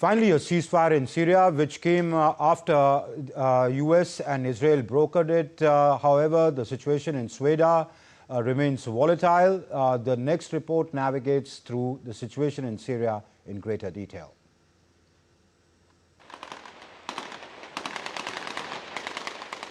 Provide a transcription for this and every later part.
Finally, a ceasefire in Syria, which came after US and Israel brokered it. However, the situation in Sweden remains volatile. The next report navigates through the situation in Syria in greater detail.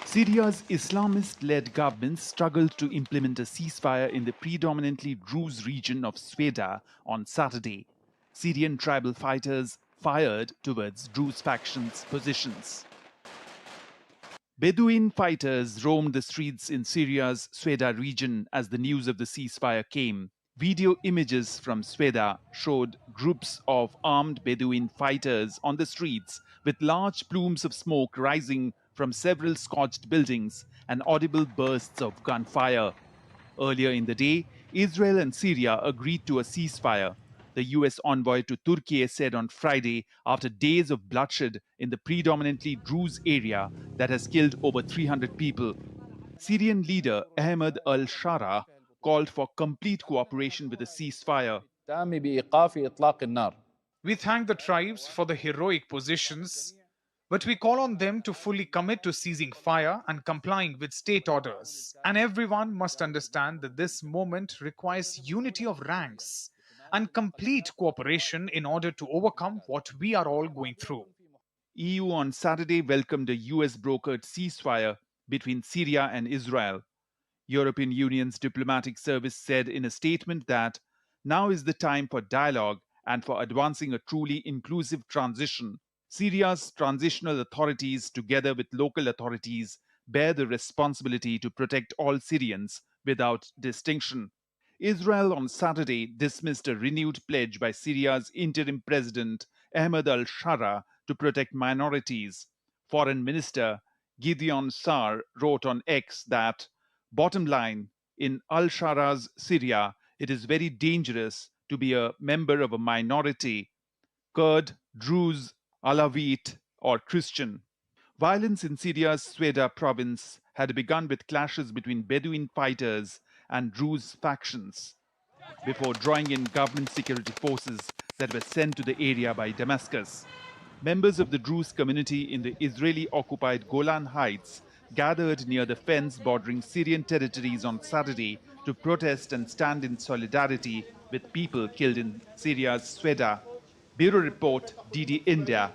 Syria's Islamist-led government struggled to implement a ceasefire in the predominantly Druze region of Sweden on Saturday. Syrian tribal fighters fired towards Druze factions' positions. Bedouin fighters roamed the streets in Syria's Sweda region as the news of the ceasefire came. Video images from Sweda showed groups of armed Bedouin fighters on the streets with large plumes of smoke rising from several scorched buildings and audible bursts of gunfire. Earlier in the day, Israel and Syria agreed to a ceasefire. The US envoy to Turkey said on Friday, after days of bloodshed in the predominantly Druze area that has killed over 300 people. Syrian leader Ahmed al-Shara called for complete cooperation with a ceasefire. We thank the tribes for the heroic positions, but we call on them to fully commit to ceasing fire and complying with state orders. And everyone must understand that this moment requires unity of ranks and complete cooperation in order to overcome what we are all going through. EU on Saturday welcomed a US-brokered ceasefire between Syria and Israel. European Union's diplomatic service said in a statement that now is the time for dialogue and for advancing a truly inclusive transition. Syria's transitional authorities, together with local authorities, bear the responsibility to protect all Syrians without distinction. Israel on Saturday dismissed a renewed pledge by Syria's interim president Ahmed al-Shara to protect minorities. Foreign Minister Gideon Sa'ar wrote on X that, bottom line, in al-Shara's Syria, it is very dangerous to be a member of a minority, Kurd, Druze, Alawite, or Christian. Violence in Syria's Sweda province had begun with clashes between Bedouin fighters and Druze factions before drawing in government security forces that were sent to the area by Damascus. Members of the Druze community in the Israeli-occupied Golan Heights gathered near the fence bordering Syrian territories on Saturday to protest and stand in solidarity with people killed in Syria's Sweda. Bureau Report, DD India.